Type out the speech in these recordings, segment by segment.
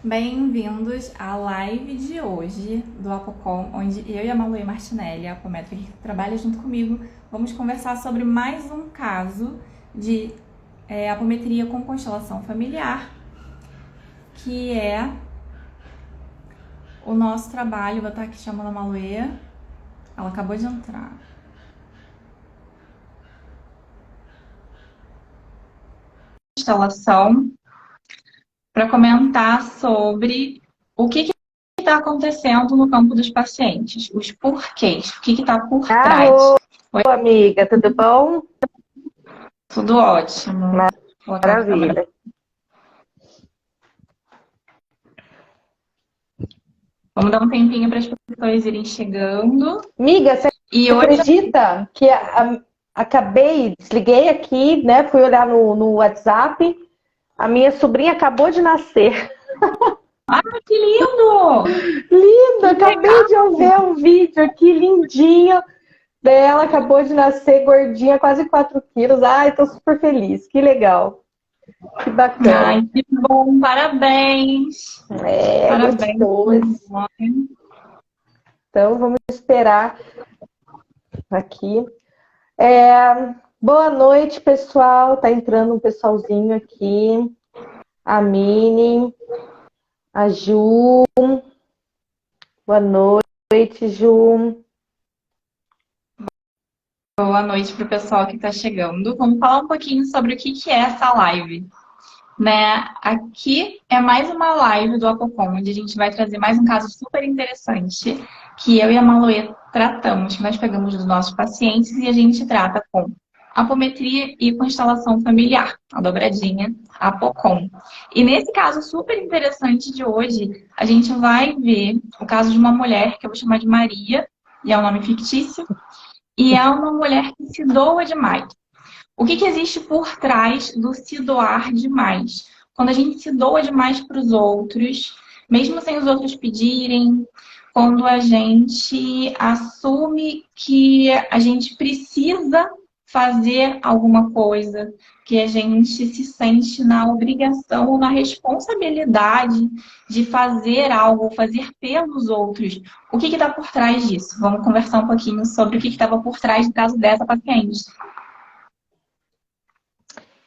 Bem-vindos à live de hoje do Apocom, onde eu e a Maluê Martinelli, a apometra que trabalha junto comigo, vamos conversar sobre mais um caso de apometria com constelação familiar, que é o nosso trabalho. Vou estar aqui chamando a Maluê, ela acabou de entrar. Constelação para comentar sobre o que está acontecendo no campo dos pacientes, os porquês, o que está por trás. Oi, amiga, tudo bom? Tudo ótimo. Vou colocar a câmera. Maravilha. Vamos dar um tempinho para as pessoas irem chegando. Amiga, você acredita que desliguei aqui, né? Fui olhar no WhatsApp, a minha sobrinha acabou de nascer. Ah, que lindo! Lindo! Acabei de ver um vídeo aqui lindinho dela, acabou de nascer, gordinha, quase 4 quilos. Ai, tô super feliz, que legal. Que bacana. Ai, que bom, parabéns! Parabéns. Então, vamos esperar aqui. Boa noite, pessoal. Tá entrando um pessoalzinho aqui. A Mini, a Ju. Boa noite, Ju. Boa noite para o pessoal que está chegando. Vamos falar um pouquinho sobre o que é essa live. Aqui é mais uma live do Apocom, onde a gente vai trazer mais um caso super interessante que eu e a Maluê tratamos, que nós pegamos dos nossos pacientes e a gente trata com apometria e constelação familiar, a dobradinha Apocom. E nesse caso super interessante de hoje, a gente vai ver o caso de uma mulher que eu vou chamar de Maria, e é um nome fictício, e é uma mulher que se doa demais. O que existe por trás do se doar demais? Quando a gente se doa demais para os outros, mesmo sem os outros pedirem, quando a gente assume que a gente precisa fazer alguma coisa, que a gente se sente na obrigação ou na responsabilidade de fazer algo, fazer pelos outros. O que está por trás disso? Vamos conversar um pouquinho sobre o que estava por trás do caso dessa paciente.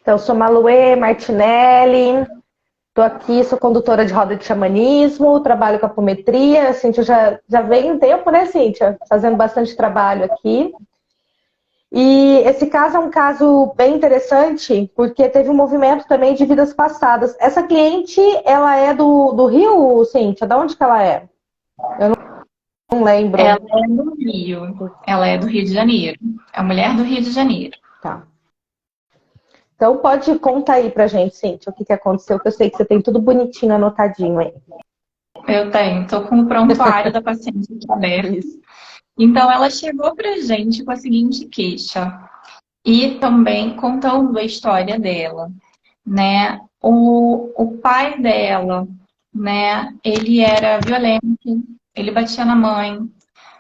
Então, sou Maluê Martinelli, estou aqui, sou condutora de roda de xamanismo, trabalho com apometria. A Cíntia já vem um tempo, né, Cíntia? Fazendo bastante trabalho aqui. E esse caso é um caso bem interessante, porque teve um movimento também de vidas passadas. Essa cliente, ela é do Rio, Cíntia? De onde que ela é? Eu não lembro. Ela é do Rio. Ela é do Rio de Janeiro. É a mulher do Rio de Janeiro. Tá. Então pode contar aí pra gente, Cíntia, o que aconteceu, que eu sei que você tem tudo bonitinho, anotadinho aí. Eu tenho, estou com o prontuário da paciente aqui aberto. Então, ela chegou pra gente com a seguinte queixa. E também contando a história dela, né? O pai dela, né? Ele era violento, ele batia na mãe,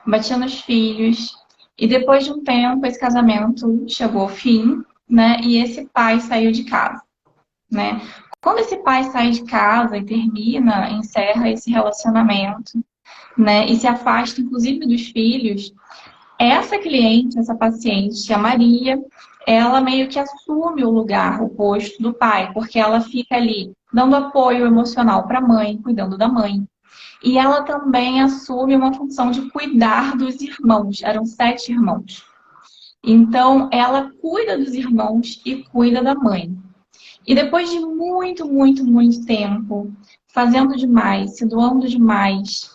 batia nos filhos. E depois de um tempo, esse casamento chegou ao fim, né? E esse pai saiu de casa, né? Quando esse pai sai de casa e termina, encerra esse relacionamento, né? E se afasta, inclusive, dos filhos, essa cliente, essa paciente, a Maria, ela meio que assume o lugar, o posto do pai, porque ela fica ali dando apoio emocional para a mãe, cuidando da mãe. E ela também assume uma função de cuidar dos irmãos. Eram 7 irmãos. Então, ela cuida dos irmãos e cuida da mãe. E depois de muito, muito, muito tempo, fazendo demais, se doando demais,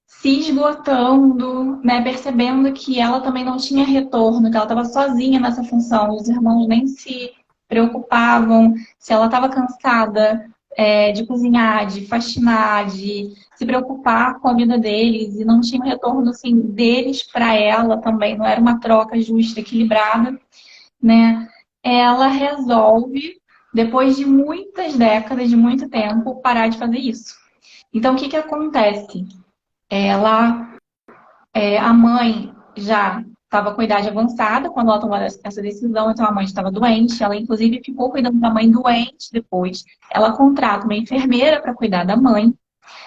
se esgotando, né, percebendo que ela também não tinha retorno, que ela estava sozinha nessa função, os irmãos nem se preocupavam, se ela estava cansada de cozinhar, de faxinar, de se preocupar com a vida deles e não tinha um retorno assim, deles para ela também, não era uma troca justa, equilibrada, né? Ela resolve, depois de muitas décadas, de muito tempo, parar de fazer isso. Então, o que acontece? A mãe já estava com idade avançada quando ela tomou essa decisão, então a mãe estava doente, ela inclusive ficou cuidando da mãe doente depois. Ela contrata uma enfermeira para cuidar da mãe.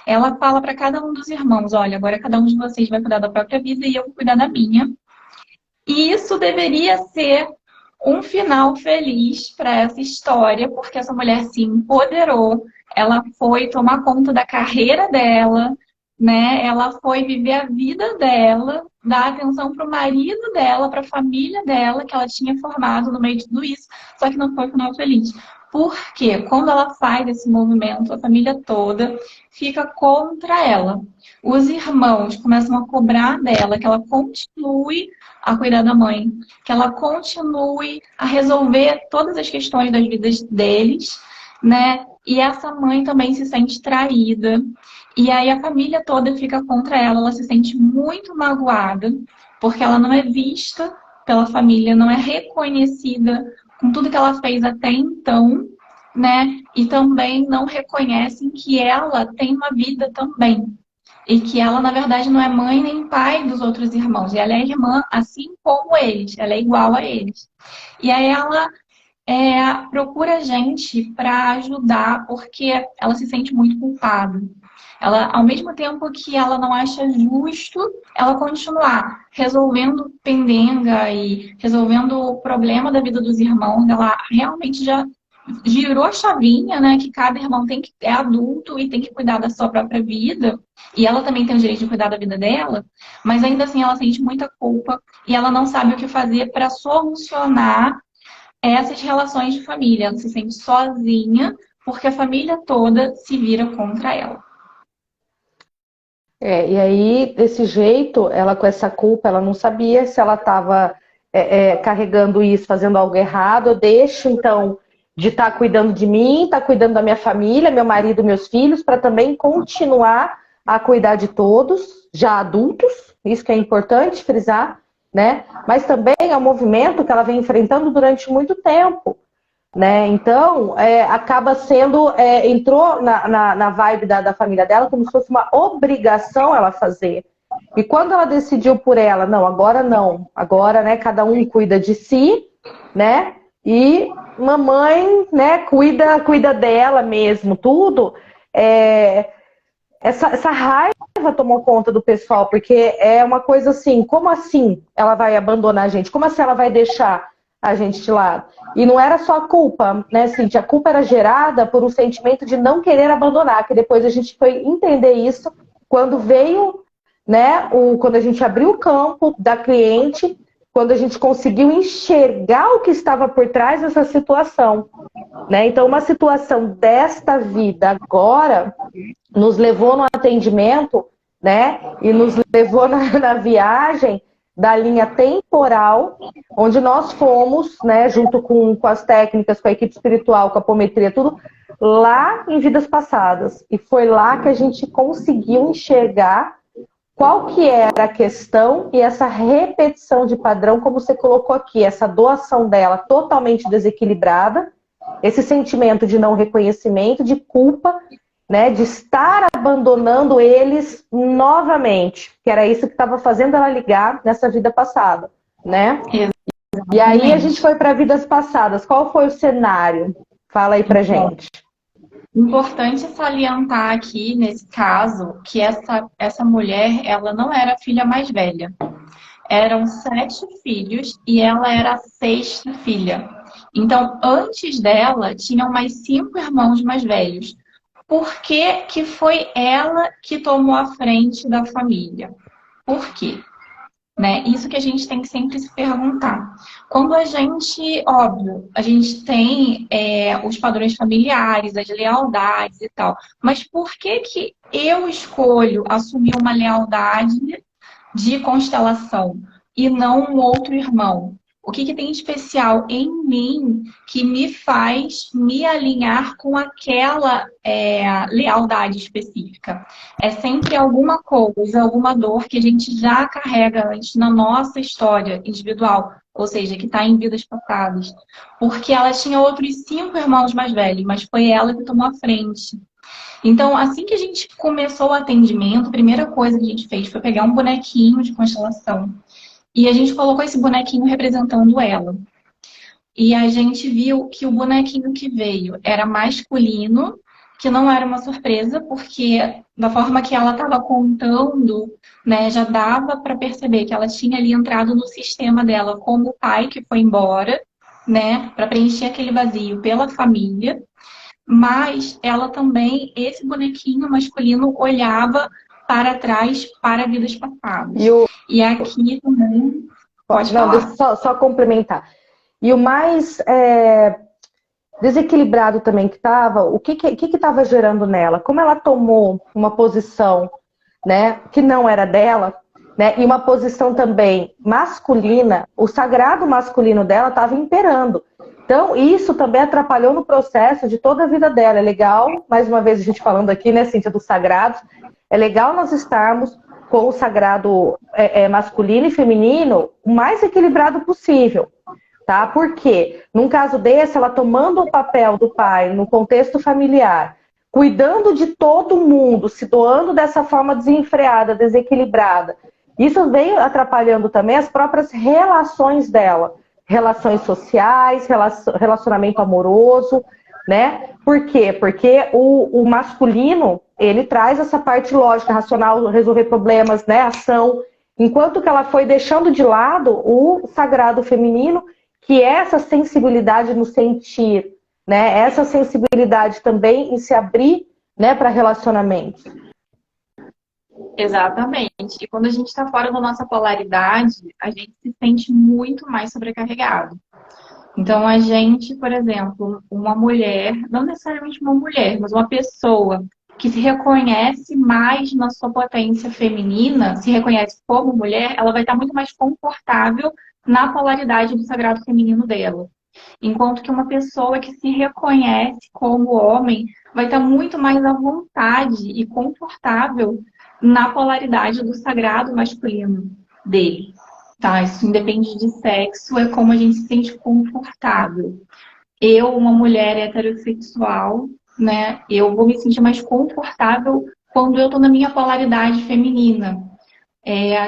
Ela fala para cada um dos irmãos, olha, agora cada um de vocês vai cuidar da própria vida e eu vou cuidar da minha. E isso deveria ser um final feliz para essa história, porque essa mulher se empoderou, ela foi tomar conta da carreira dela, né? Ela foi viver a vida dela, dar atenção para o marido dela, para a família dela, que ela tinha formado no meio de tudo isso, só que não foi um final feliz. Porque quando ela faz esse movimento, a família toda fica contra ela. Os irmãos começam a cobrar dela que ela continue a cuidar da mãe, que ela continue a resolver todas as questões das vidas deles, né? E essa mãe também se sente traída. E aí a família toda fica contra ela, ela se sente muito magoada, porque ela não é vista pela família, não é reconhecida com tudo que ela fez até então, né? E também não reconhecem que ela tem uma vida também. E que ela, na verdade, não é mãe nem pai dos outros irmãos. E ela é irmã, assim como eles. Ela é igual a eles. E aí ela procura a gente para ajudar, porque ela se sente muito culpada. Ela, ao mesmo tempo que ela não acha justo ela continuar resolvendo pendenga e resolvendo o problema da vida dos irmãos, ela realmente já girou a chavinha, né? Que cada irmão é adulto e tem que cuidar da sua própria vida. E ela também tem o direito de cuidar da vida dela, mas ainda assim ela sente muita culpa e ela não sabe o que fazer para solucionar essas relações de família. Ela se sente sozinha porque a família toda se vira contra ela. E aí, desse jeito, ela com essa culpa, ela não sabia se ela estava carregando isso, fazendo algo errado. Eu deixo, então, de estar cuidando de mim, estar cuidando da minha família, meu marido, meus filhos, para também continuar a cuidar de todos, já adultos, isso que é importante frisar, né? Mas também é um movimento que ela vem enfrentando durante muito tempo. Né? Então, acaba sendo, entrou na vibe da família dela como se fosse uma obrigação ela fazer. E quando ela decidiu por ela, não, agora, né, cada um cuida de si, né, e mamãe, né, cuida dela mesmo, tudo, essa raiva tomou conta do pessoal, porque é uma coisa assim, como assim ela vai abandonar a gente? Como assim ela vai deixar a gente de lado? E não era só a culpa, né, Cíntia? A culpa era gerada por um sentimento de não querer abandonar, que depois a gente foi entender isso quando veio, né, quando a gente abriu o campo da cliente, quando a gente conseguiu enxergar o que estava por trás dessa situação, né? Então, uma situação desta vida agora nos levou no atendimento, né, e nos levou na viagem da linha temporal, onde nós fomos, né, junto com as técnicas, com a equipe espiritual, com a apometria, tudo, lá em vidas passadas. E foi lá que a gente conseguiu enxergar qual que era a questão e essa repetição de padrão, como você colocou aqui, essa doação dela totalmente desequilibrada, esse sentimento de não reconhecimento, de culpa, né, de estar abandonando eles novamente, que era isso que estava fazendo ela ligar nessa vida passada, né? E aí a gente foi para vidas passadas. Qual foi o cenário? Fala aí pra gente. Importante salientar aqui, nesse caso, que essa mulher, ela não era a filha mais velha. Eram 7 filhos e ela era a 6ª filha. Então, antes dela, tinham mais 5 irmãos mais velhos. Por que que foi ela que tomou a frente da família? Por quê? Né? Isso que a gente tem que sempre se perguntar. Quando a gente, óbvio, a gente tem os padrões familiares, as lealdades e tal, mas por que que eu escolho assumir uma lealdade de constelação e não um outro irmão? O que que tem de especial em mim que me faz me alinhar com aquela lealdade específica? É sempre alguma coisa, alguma dor que a gente já carrega antes na nossa história individual, ou seja, que está em vidas passadas. Porque ela tinha outros 5 irmãos mais velhos, mas foi ela que tomou a frente. Então, assim que a gente começou o atendimento, a primeira coisa que a gente fez foi pegar um bonequinho de constelação E a gente colocou esse bonequinho representando ela. E a gente viu que o bonequinho que veio era masculino, que não era uma surpresa, porque da forma que ela estava contando, né, já dava para perceber que ela tinha ali entrado no sistema dela como o pai que foi embora, né, para preencher aquele vazio pela família. Mas ela também, esse bonequinho masculino, olhava para trás para vidas passadas. E aqui também, pode Não, falar. deixa eu só complementar. E o mais desequilibrado também que estava, o que estava gerando nela? Como ela tomou uma posição, né, que não era dela, né, e uma posição também masculina, o sagrado masculino dela estava imperando. Então, isso também atrapalhou no processo de toda a vida dela. É legal, mais uma vez a gente falando aqui, né, Cíntia, dos sagrados, é legal nós estarmos com o sagrado masculino e feminino o mais equilibrado possível. Tá? Porque, num caso desse, ela tomando o papel do pai no contexto familiar, cuidando de todo mundo, se doando dessa forma desenfreada, desequilibrada, isso veio atrapalhando também as próprias relações dela. Relações sociais, relacionamento amoroso, né? Por quê? Porque o masculino, ele traz essa parte lógica, racional, resolver problemas, né? Ação. Enquanto que ela foi deixando de lado o sagrado feminino, que é essa sensibilidade no sentir, né? Essa sensibilidade também em se abrir, né, para relacionamentos. Exatamente. E quando a gente está fora da nossa polaridade, a gente se sente muito mais sobrecarregado. Então, a gente, por exemplo, uma mulher, não necessariamente uma mulher, mas uma pessoa que se reconhece mais na sua potência feminina, se reconhece como mulher, ela vai estar muito mais confortável na polaridade do sagrado feminino dela. Enquanto que uma pessoa que se reconhece como homem vai estar muito mais à vontade e confortável na polaridade do sagrado masculino dele. Tá? Isso independe de sexo, é como a gente se sente confortável. Eu, uma mulher heterossexual, né, eu vou me sentir mais confortável quando eu estou na minha polaridade feminina.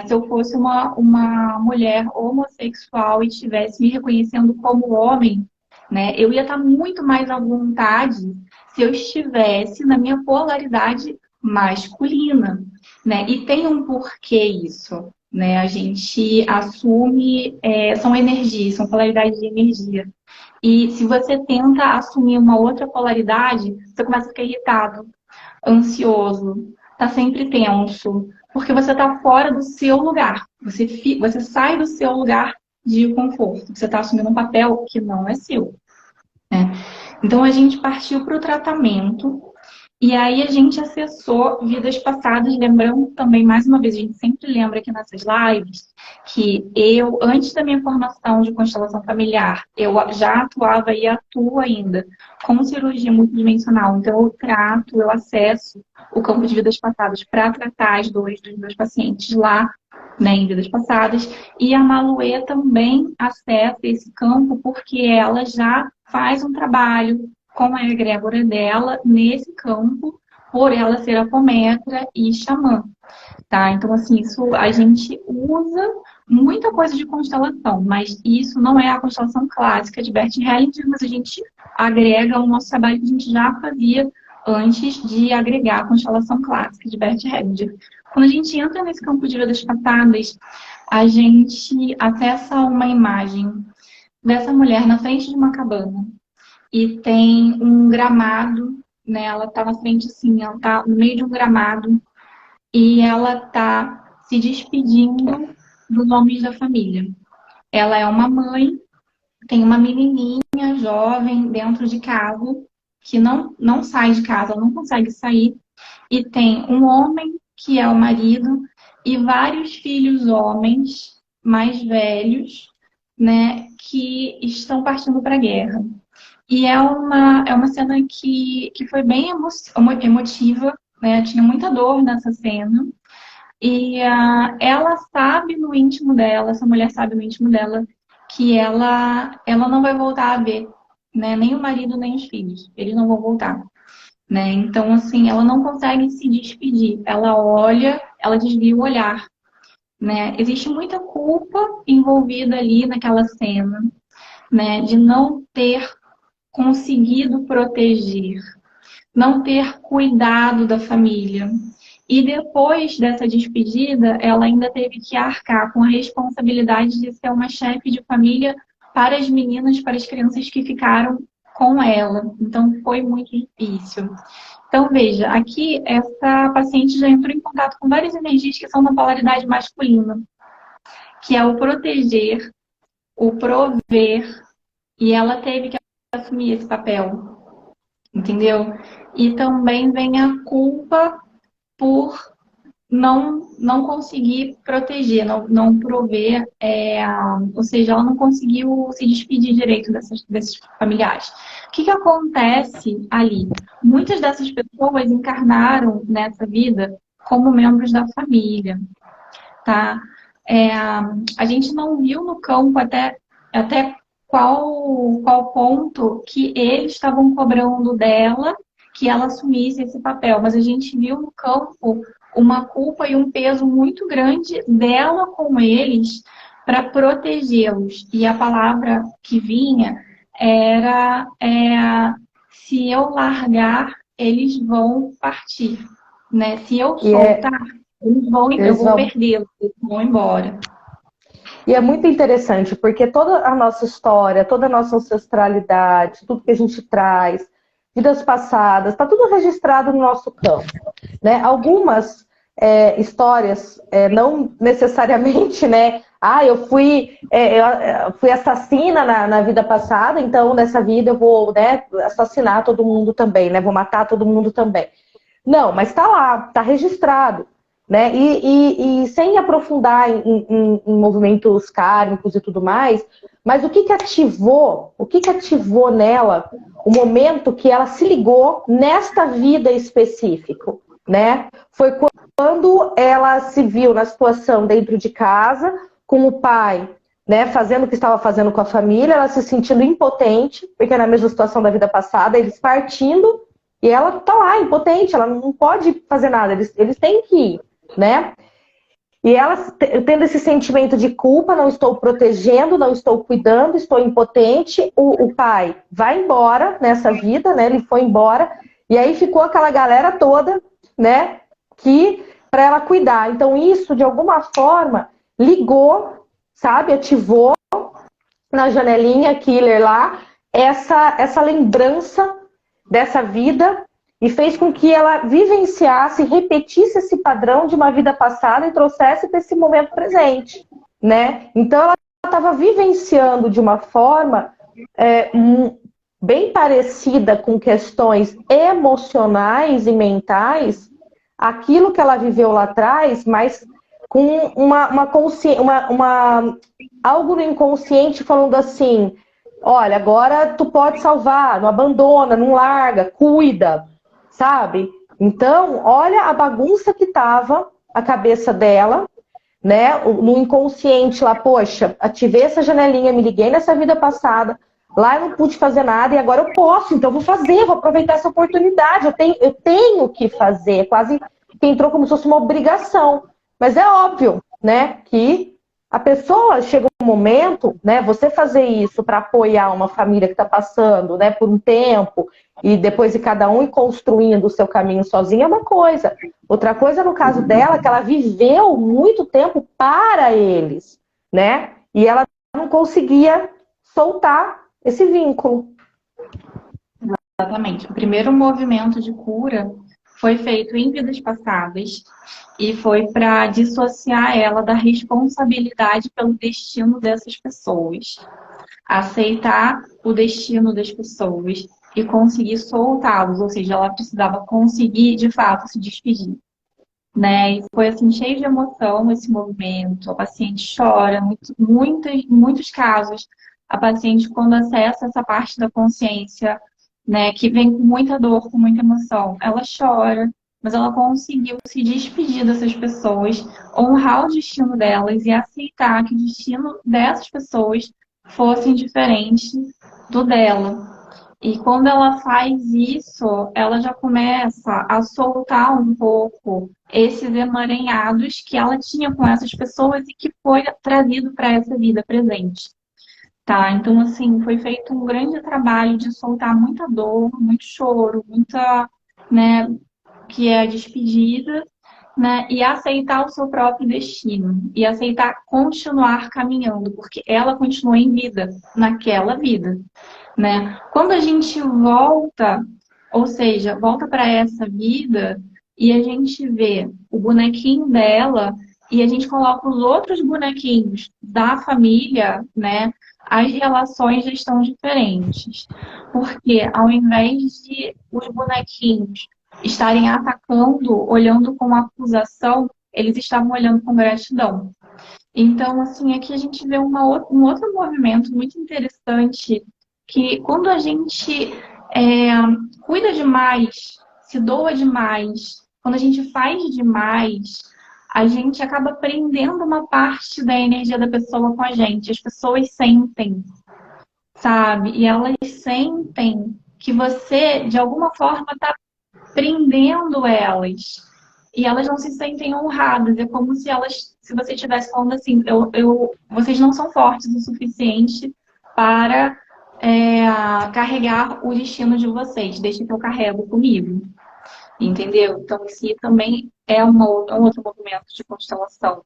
Se eu fosse uma mulher homossexual e estivesse me reconhecendo como homem, né, eu ia estar muito mais à vontade se eu estivesse na minha polaridade masculina, né? E tem um porquê isso, né? A gente assume, são energias, são polaridades de energia. E se você tenta assumir uma outra polaridade, você começa a ficar irritado, ansioso, tá sempre tenso, porque você tá fora do seu lugar. Você sai do seu lugar de conforto. Você está assumindo um papel que não é seu, né? Então a gente partiu para o tratamento e aí a gente acessou vidas passadas, lembrando também, mais uma vez, a gente sempre lembra aqui nessas lives, que eu, antes da minha formação de constelação familiar, eu já atuava e atuo ainda com cirurgia multidimensional. Então eu acesso o campo de vidas passadas para tratar as dores dos meus pacientes lá, né, em vidas passadas. E a Maluê também acessa esse campo porque ela já faz um trabalho com a egrégora dela nesse campo, por ela ser apometra e xamã, tá? Então, assim, isso a gente usa muita coisa de constelação, mas isso não é a constelação clássica de Bert Hellinger, mas a gente agrega o nosso trabalho que a gente já fazia antes de agregar a constelação clássica de Bert Hellinger. Quando a gente entra nesse campo de vidas passadas, a gente acessa uma imagem dessa mulher na frente de uma cabana e tem um gramado, né? Ela tá na frente assim, ela tá no meio de um gramado e ela tá se despedindo dos homens da família. Ela é uma mãe, tem uma menininha jovem dentro de casa que não sai de casa, não consegue sair, e tem um homem que é o marido e vários filhos homens mais velhos, né, que estão partindo para a guerra. E é uma cena que foi bem emotiva, né? Tinha muita dor nessa cena. E ela sabe no íntimo dela, essa mulher sabe no íntimo dela, que ela não vai voltar a ver, né? Nem o marido, nem os filhos. Eles não vão voltar, né? Então, assim, ela não consegue se despedir. Ela olha, ela desvia o olhar. né? Existe muita culpa envolvida ali naquela cena, né? De não ter conseguido proteger, não ter cuidado da família. E depois dessa despedida, ela ainda teve que arcar com a responsabilidade de ser uma chefe de família para as meninas, para as crianças que ficaram com ela. Então, foi muito difícil. Então, veja, aqui essa paciente já entrou em contato com várias energias que são da polaridade masculina, que é o proteger, o prover, e ela teve que assumir esse papel, entendeu? E também vem a culpa por não conseguir proteger, não prover, ou seja, ela não conseguiu se despedir direito desses familiares. O que acontece ali? Muitas dessas pessoas encarnaram nessa vida como membros da família, tá? A gente não viu no campo até qual ponto que eles estavam cobrando dela que ela assumisse esse papel, mas a gente viu no campo uma culpa e um peso muito grande dela com eles para protegê-los. E a palavra que vinha era se eu largar, eles vão partir, né? Se eu soltar, eu vou perdê-los, eles vão embora. E é muito interessante, porque toda a nossa história, toda a nossa ancestralidade, tudo que a gente traz, vidas passadas, está tudo registrado no nosso campo, né? Algumas histórias, não necessariamente, né? Eu fui assassina na vida passada, então nessa vida eu vou, né, assassinar todo mundo também, né? Vou matar todo mundo também. Não, mas está lá, está registrado. Né? E sem aprofundar em movimentos kármicos e tudo mais, mas o que ativou nela o momento que ela se ligou nesta vida específica, né? Foi quando ela se viu na situação dentro de casa, com o pai, né, fazendo o que estava fazendo com a família, ela se sentindo impotente, porque é na mesma situação da vida passada, eles partindo, e ela tá lá, impotente, ela não pode fazer nada, eles têm que ir, né? E ela tendo esse sentimento de culpa, não estou protegendo, não estou cuidando, estou impotente. O pai vai embora nessa vida, né? Ele foi embora, e aí ficou aquela galera toda, né? Que para ela cuidar. Então isso, de alguma forma, ligou, sabe? Ativou na janelinha killer lá essa lembrança dessa vida e fez com que ela vivenciasse, repetisse esse padrão de uma vida passada e trouxesse para esse momento presente, né? Então ela estava vivenciando de uma forma bem parecida com questões emocionais e mentais aquilo que ela viveu lá atrás, mas com algo no inconsciente falando assim: olha, agora tu pode salvar, não abandona, não larga, cuida, sabe? Então, olha a bagunça que tava a cabeça dela, né? No inconsciente lá, poxa, ativei essa janelinha, me liguei nessa vida passada, lá eu não pude fazer nada e agora eu posso, então eu vou fazer, vou aproveitar essa oportunidade, eu tenho que fazer, quase que entrou como se fosse uma obrigação. Mas é óbvio, né, que a pessoa chega um momento, né, você fazer isso para apoiar uma família que está passando, né, por um tempo, e depois de cada um ir construindo o seu caminho sozinha é uma coisa. Outra coisa, no caso dela, que ela viveu muito tempo para eles, né, e ela não conseguia soltar esse vínculo. Exatamente. O primeiro movimento de cura foi feito em vidas passadas e foi para dissociar ela da responsabilidade pelo destino dessas pessoas. Aceitar o destino das pessoas e conseguir soltá-los, ou seja, ela precisava conseguir, de fato, se despedir. Né? E foi assim, cheio de emoção esse movimento. A paciente chora, muitos casos. A paciente, quando acessa essa parte da consciência, né, que vem com muita dor, com muita emoção, ela chora, mas ela conseguiu se despedir dessas pessoas, honrar o destino delas e aceitar que o destino dessas pessoas fosse diferente do dela. E quando ela faz isso, ela já começa a soltar um pouco esses emaranhados que ela tinha com essas pessoas e que foi trazido para essa vida presente. Tá? Então, assim, foi feito um grande trabalho de soltar muita dor, muito choro, muita, né, que é a despedida, né, e aceitar o seu próprio destino, e aceitar continuar caminhando, porque ela continuou em vida, naquela vida, né? Quando a gente volta, ou seja, volta para essa vida e a gente vê o bonequinho dela e a gente coloca os outros bonequinhos da família, né? As relações já estão diferentes. Porque ao invés de os bonequinhos estarem atacando, olhando com acusação, eles estavam olhando com gratidão. Então, assim, aqui a gente vê um outro movimento muito interessante, que quando a gente cuida demais, se doa demais, quando a gente faz demais, a gente acaba prendendo uma parte da energia da pessoa com a gente. As pessoas sentem, sabe? E elas sentem que você, de alguma forma, está prendendo elas. E elas não se sentem honradas. É como se se você estivesse falando assim, vocês não são fortes o suficiente para carregar o destino de vocês. Deixa que eu carrego comigo. Entendeu? Então, isso também é um outro movimento de constelação.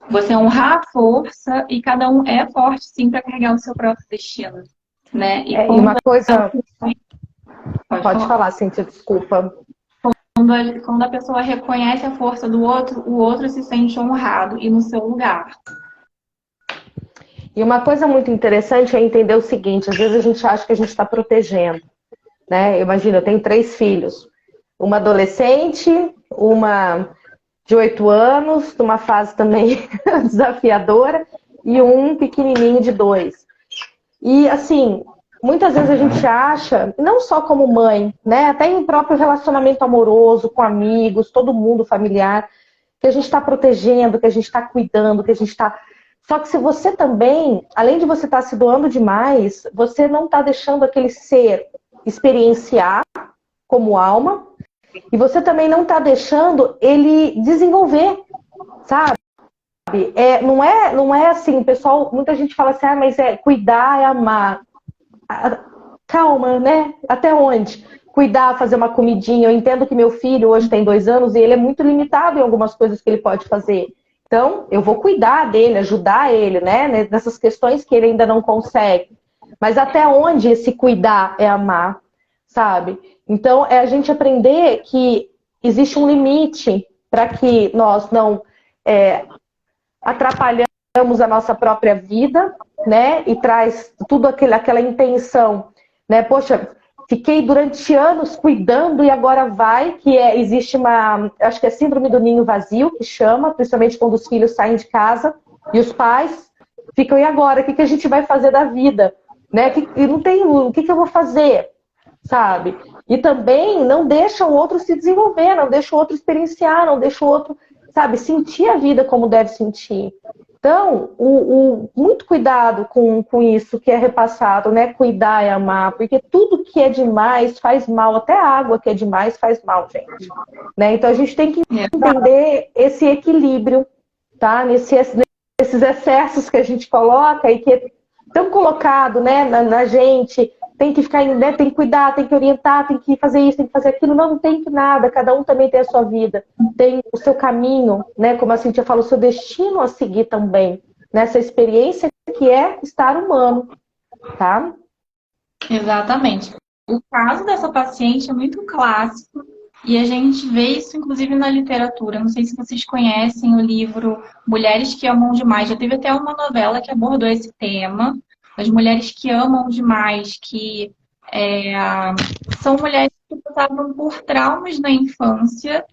Você honrar a força e cada um é forte, sim, para carregar o seu próprio destino. Né? E uma coisa... Pode falar, Cíntia, desculpa. Quando a pessoa reconhece a força do outro, o outro se sente honrado e no seu lugar. E uma coisa muito interessante é entender o seguinte, às vezes a gente acha que a gente está protegendo, né? Imagina, eu tenho 3 filhos, uma adolescente, uma de 8 anos, numa fase também desafiadora, e um pequenininho de 2. E assim, muitas vezes a gente acha, não só como mãe, né? Até em próprio relacionamento amoroso, com amigos, todo mundo familiar, que a gente está protegendo, que a gente está cuidando, que a gente está... Só que se você também, além de você estar se doando demais, você não está deixando aquele ser experienciar como alma, e você também não está deixando ele desenvolver, sabe? Não é assim, pessoal, muita gente fala assim, mas cuidar é amar. Calma, né? Até onde? Cuidar, fazer uma comidinha. Eu entendo que meu filho hoje tem 2 anos e ele é muito limitado em algumas coisas que ele pode fazer. Então, eu vou cuidar dele, ajudar ele, né? Nessas questões que ele ainda não consegue. Mas até onde esse cuidar é amar, sabe? Então, é a gente aprender que existe um limite para que nós não atrapalhamos a nossa própria vida, né? E traz tudo aquela intenção, né? Poxa, fiquei durante anos cuidando e agora vai, existe acho que é síndrome do ninho vazio, que chama, principalmente quando os filhos saem de casa e os pais ficam, e agora? O que a gente vai fazer da vida? Né? E não tem, o que eu vou fazer? Sabe? E também não deixa o outro se desenvolver, não deixa o outro experienciar, não deixa o outro, sabe, sentir a vida como deve sentir. Então, muito cuidado com isso que é repassado, né? Cuidar e amar, porque tudo que é demais faz mal, até a água que é demais faz mal, gente. Né? Então, a gente tem que entender esse equilíbrio, tá? Nesses excessos que a gente coloca e que estão colocados, né, na gente, tem que ficar, né, tem que cuidar, tem que orientar, tem que fazer isso, tem que fazer aquilo. Não tem que nada, cada um também tem a sua vida, tem o seu caminho, né, como a Cíntia fala, o seu destino a seguir também, nessa experiência que é estar humano, tá? Exatamente. O caso dessa paciente é muito clássico e a gente vê isso, inclusive, na literatura. Não sei se vocês conhecem o livro Mulheres que Amam Demais. Já teve até uma novela que abordou esse tema, das mulheres que amam demais, que são mulheres que passavam por traumas na infância,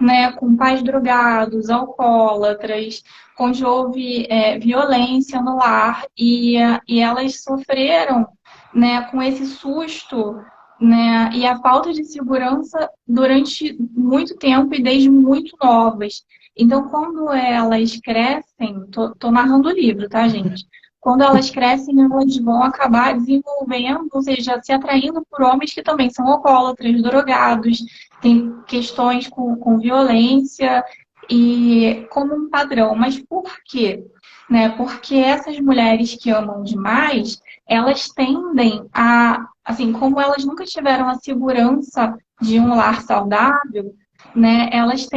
né, com pais drogados, alcoólatras, onde houve violência no lar e elas sofreram, né, com esse susto, né, e a falta de segurança durante muito tempo e desde muito novas. Então, quando elas crescem, tô narrando o livro, tá, gente? quando elas crescem, elas vão acabar desenvolvendo, ou seja, se atraindo por homens que também são alcoólatras, drogados, tem questões com violência e como um padrão. Mas por quê? Né? Porque essas mulheres que amam demais, elas tendem a, assim, como elas nunca tiveram a segurança de um lar saudável, né? Elas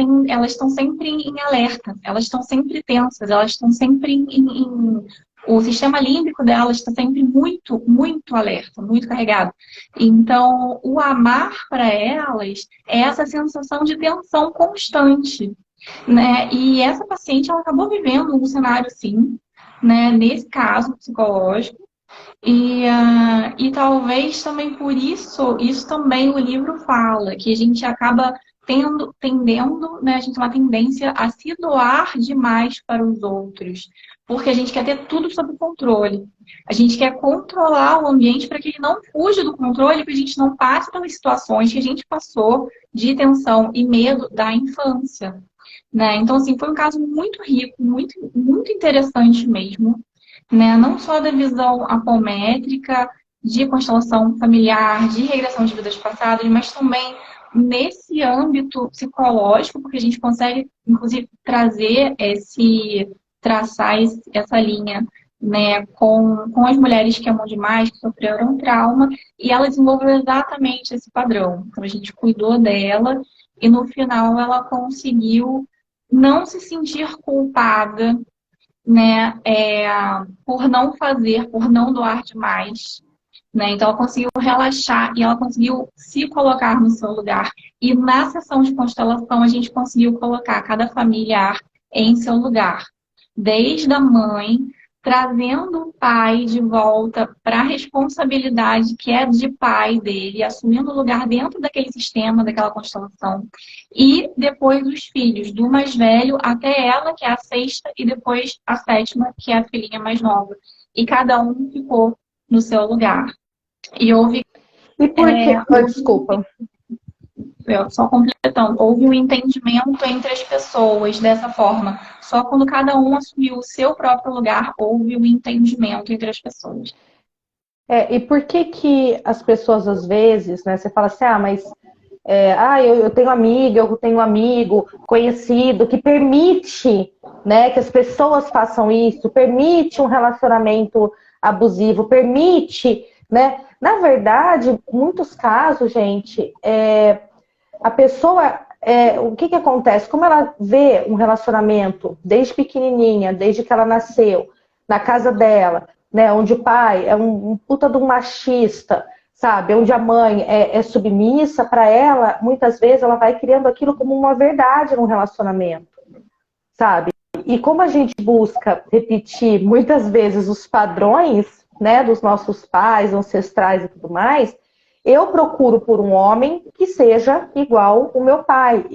estão sempre em alerta, elas estão sempre tensas, elas estão sempre o sistema límbico delas está sempre muito, muito alerta, muito carregado. Então, o amar para elas é essa sensação de tensão constante, né? E essa paciente, ela acabou vivendo um cenário, sim, né? Nesse caso psicológico. E talvez também por isso também o livro fala, que a gente acaba tendendo, né, a gente tem uma tendência a se doar demais para os outros, porque a gente quer ter tudo sob controle. A gente quer controlar o ambiente para que ele não fuja do controle, para que a gente não passe pelas situações que a gente passou de tensão e medo da infância, né? Então, assim, foi um caso muito rico, muito, muito interessante mesmo, né? Não só da visão apométrica, de constelação familiar, de regressão de vidas passadas, mas também nesse âmbito psicológico, porque a gente consegue, inclusive, traçar essa linha, né, com as mulheres que amam demais, que sofreram trauma, e ela desenvolveu exatamente esse padrão. Então, a gente cuidou dela e, no final, ela conseguiu não se sentir culpada, né, por não fazer, por não doar demais, né? Então ela conseguiu relaxar e ela conseguiu se colocar no seu lugar. E na sessão de constelação a gente conseguiu colocar cada familiar em seu lugar, desde a mãe, trazendo o pai de volta para a responsabilidade que é de pai dele, assumindo o lugar dentro daquele sistema, daquela constelação. E depois os filhos, do mais velho até ela, que é a sexta, e depois a sétima, que é a filhinha mais nova. E cada um ficou no seu lugar. E houve. E por quê? Desculpa. Só completando, houve um entendimento entre as pessoas dessa forma. Só quando cada um assumiu o seu próprio lugar, houve um entendimento entre as pessoas. E por que que as pessoas, às vezes, né, você fala assim, mas eu tenho amiga, eu tenho um amigo conhecido que permite, né, que as pessoas façam isso, permite um relacionamento abusivo, permite, né? Na verdade, muitos casos, gente, a pessoa, o que que acontece? Como ela vê um relacionamento desde pequenininha, desde que ela nasceu, na casa dela, né, onde o pai é um puta de um machista, sabe? Onde a mãe é submissa, para ela, muitas vezes ela vai criando aquilo como uma verdade no relacionamento, sabe? E como a gente busca repetir muitas vezes os padrões, né, dos nossos pais, ancestrais e tudo mais, eu procuro por um homem que seja igual o meu pai.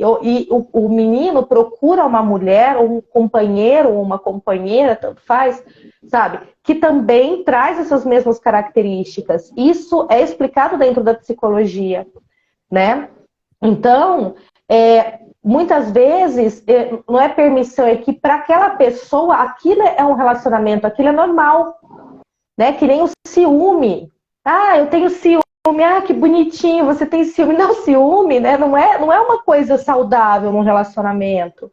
O menino procura uma mulher, ou um companheiro, ou uma companheira, tanto faz, sabe? Que também traz essas mesmas características. Isso é explicado dentro da psicologia, né? Então, muitas vezes, não é permissão, é que para aquela pessoa, aquilo é um relacionamento, aquilo é normal, né? Que nem o ciúme. Eu tenho ciúme. Que bonitinho, você tem ciúme. Não, ciúme, né? Não é uma coisa saudável num relacionamento,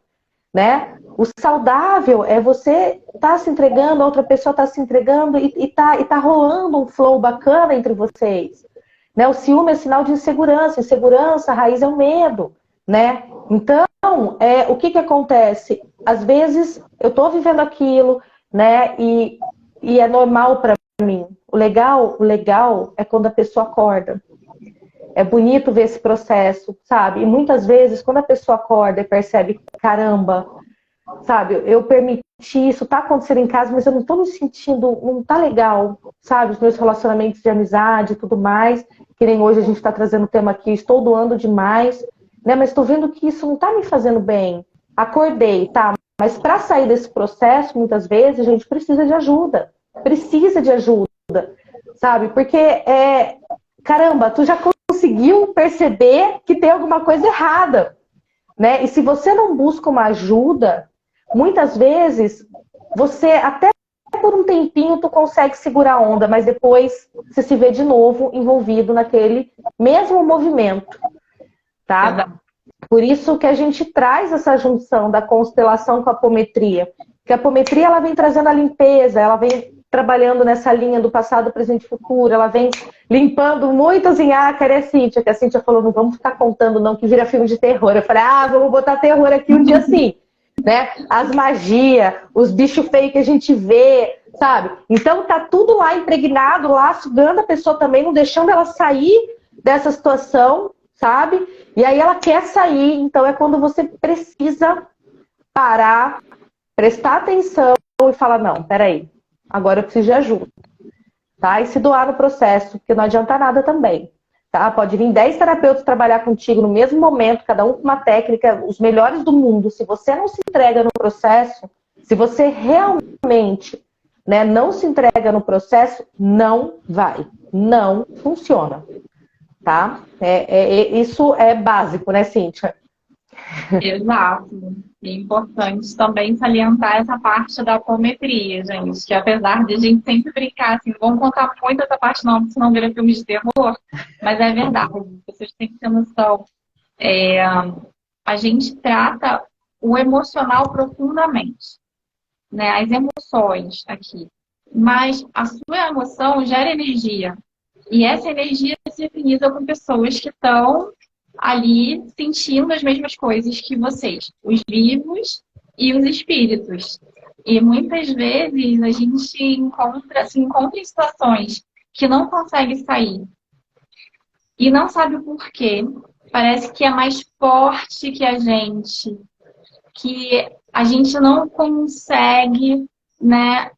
né? O saudável é você tá se entregando, a outra pessoa tá se entregando e tá rolando um flow bacana entre vocês, né? O ciúme é sinal de insegurança. Insegurança, a raiz é o medo, né? Então, o que acontece? Às vezes, eu tô vivendo aquilo, né? E é normal para mim. O legal é quando a pessoa acorda. É bonito ver esse processo, sabe? E muitas vezes, quando a pessoa acorda e percebe, caramba, sabe? Eu permiti isso, tá acontecendo em casa, mas eu não tô me sentindo, não tá legal, sabe? Os meus relacionamentos de amizade e tudo mais, que nem hoje a gente tá trazendo o tema aqui, estou doando demais, né? Mas tô vendo que isso não tá me fazendo bem. Acordei, tá? Mas para sair desse processo, muitas vezes, a gente precisa de ajuda. Precisa de ajuda, sabe? Porque, caramba, tu já conseguiu perceber que tem alguma coisa errada, né? E se você não busca uma ajuda, muitas vezes, você até por um tempinho tu consegue segurar a onda, mas depois você se vê de novo envolvido naquele mesmo movimento, tá? Exato. Por isso que a gente traz essa junção da constelação com a apometria. Porque a apometria ela vem trazendo a limpeza, ela vem trabalhando nessa linha do passado, presente e futuro, ela vem limpando muitos em ácaro, Cíntia, que a Cíntia falou, não vamos ficar contando não, que vira filme de terror. Eu falei, vamos botar terror aqui um dia sim. Né? As magias, os bichos feios que a gente vê, sabe? Então tá tudo lá impregnado, lá sugando a pessoa também, não deixando ela sair dessa situação, sabe? E aí ela quer sair, então é quando você precisa parar, prestar atenção e falar, não, peraí, agora eu preciso de ajuda, tá? E se doar no processo, porque não adianta nada também, tá? Pode vir 10 terapeutas trabalhar contigo no mesmo momento, cada um com uma técnica, os melhores do mundo. Se você não se entrega no processo, se você realmente, né, não se entrega no processo, não vai, não funciona, tá? Isso é básico, né, Cíntia? Exato. E é importante também salientar essa parte da apometria, gente. Que apesar de a gente sempre brincar, assim, não vamos contar muito essa parte não, senão vira filme de terror. Mas é verdade, vocês têm que ter noção. A gente trata o emocional profundamente, né? As emoções aqui. Mas a sua emoção gera energia. E essa energia se definiza com pessoas que estão ali sentindo as mesmas coisas que vocês, os vivos e os espíritos. E muitas vezes a gente se encontra em situações que não consegue sair e não sabe o porquê. Parece que é mais forte que a gente não consegue, né?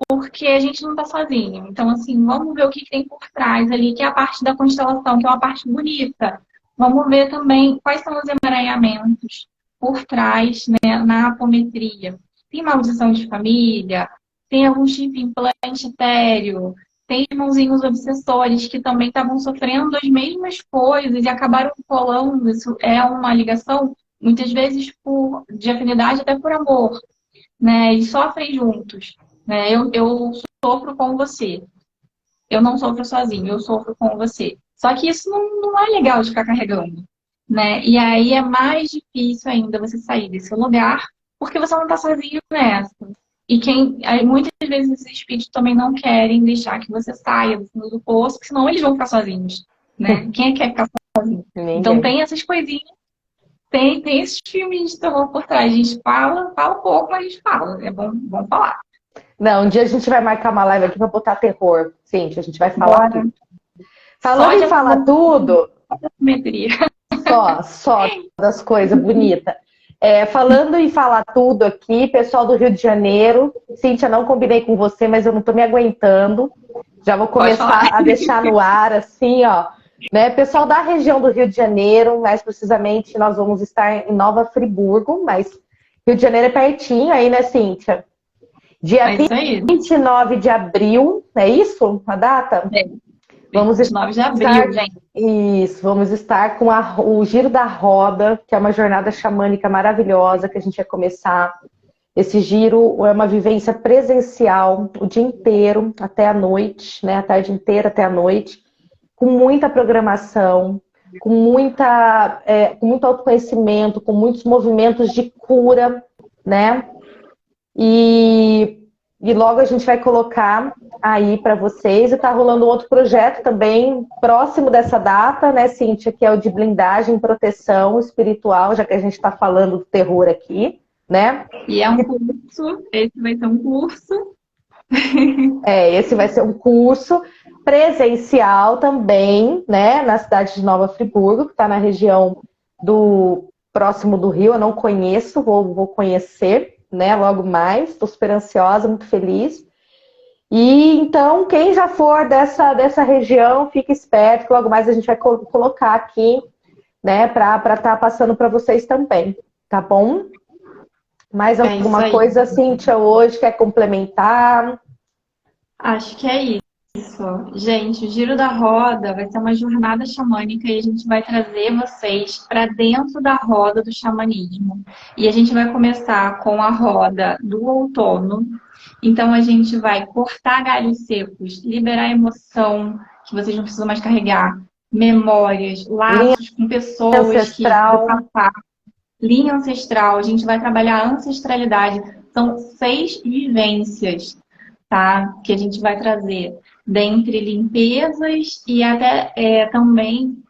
Porque a gente não está sozinho. Então, assim, vamos ver o que tem por trás ali, que é a parte da constelação, que é uma parte bonita. Vamos ver também quais são os emaranhamentos por trás, né, na apometria. Tem maldição de família, tem algum tipo de implante etéreo, tem irmãozinhos obsessores que também estavam sofrendo as mesmas coisas e acabaram colando. Isso é uma ligação, muitas vezes, de afinidade até por amor, né? E sofrem juntos. Né? Eu sofro com você. Eu não sofro sozinho, eu sofro com você. Só que isso não é legal de ficar carregando, né? E aí é mais difícil ainda você sair desse lugar, porque você não está sozinho nessa. E aí, muitas vezes esses espíritos também não querem deixar que você saia do fundo do poço, porque senão eles vão ficar sozinhos, né? Quem quer ficar sozinho? Ninguém. Então tem essas coisinhas, tem esses filmes de terror por trás. A gente fala pouco, mas a gente fala. É bom falar. Não, um dia a gente vai marcar uma live aqui pra botar terror. Sim, a gente vai falar tudo. Falando em falar tudo, só das coisas bonitas. Falando em falar tudo aqui, pessoal do Rio de Janeiro, Cíntia, não combinei com você, mas eu não tô me aguentando. Já vou começar a deixar no ar, assim, ó. Né? Pessoal da região do Rio de Janeiro, mais precisamente, nós vamos estar em Nova Friburgo, mas Rio de Janeiro é pertinho aí, né, Cíntia? Dia 29 de abril, é isso a data? Vamos 29 de abril, gente. Isso, vamos estar com o Giro da Roda, que é uma jornada xamânica maravilhosa que a gente vai começar. Esse giro é uma vivência presencial o dia inteiro, até a noite, né? A tarde inteira até a noite, com muita programação, com muito autoconhecimento, com muitos movimentos de cura, né? E logo a gente vai colocar aí para vocês. E tá rolando outro projeto também próximo dessa data, né, Cíntia? Que é o de blindagem e proteção espiritual, já que a gente está falando do terror aqui, né? E é um curso, esse vai ser um curso. Esse vai ser um curso presencial também, né? Na cidade de Nova Friburgo, que está na região próximo do Rio. Eu não conheço, vou conhecer, né, logo mais, estou super ansiosa, muito feliz. E então, quem já for dessa região, fique esperto, que logo mais a gente vai colocar aqui, né, para estar passando para vocês também, tá bom? Mais alguma coisa, Cíntia, hoje quer complementar? Acho que é isso. Isso. Gente, o Giro da Roda vai ser uma jornada xamânica e a gente vai trazer vocês para dentro da roda do xamanismo. E a gente vai começar com a roda do outono. Então a gente vai cortar galhos secos, liberar emoção que vocês não precisam mais carregar, memórias, Linha laços com pessoas que do ancestral. passado, linha ancestral. A gente vai trabalhar a ancestralidade. São 6 vivências, tá? Que a gente vai trazer dentre limpezas e até também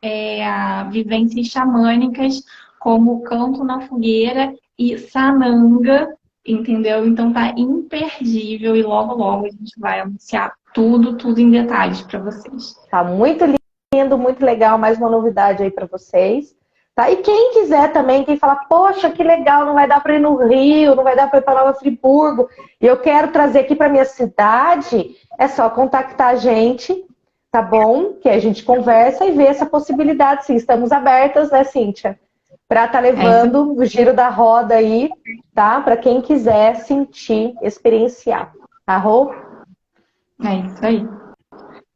vivências xamânicas, como o canto na fogueira e sananga, entendeu? Então tá imperdível e logo logo a gente vai anunciar tudo, tudo em detalhes para vocês. Tá muito lindo, muito legal. Mais uma novidade aí para vocês. Tá? E quem quiser também, quem fala, poxa, que legal, não vai dar para ir no Rio, não vai dar para ir para Nova Friburgo, e eu quero trazer aqui para minha cidade, é só contactar a gente, tá bom? Que a gente conversa e vê essa possibilidade, sim. Estamos abertas, né, Cíntia? Para estar levando o Giro da Roda aí, tá? Para quem quiser sentir, experienciar. Arro? É isso aí.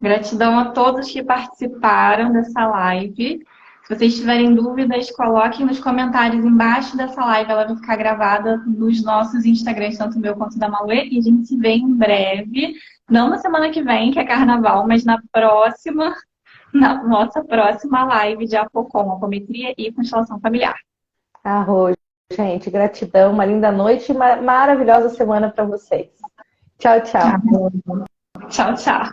Gratidão a todos que participaram dessa live. Se vocês tiverem dúvidas, coloquem nos comentários embaixo dessa live. Ela vai ficar gravada nos nossos Instagrams, tanto o meu quanto da Mauê. E a gente se vê em breve. Não na semana que vem, que é carnaval, mas na nossa próxima live de Apocom, apometria e constelação familiar. Arro, gente. Gratidão. Uma linda noite e maravilhosa semana para vocês. Tchau, tchau. Tchau, tchau.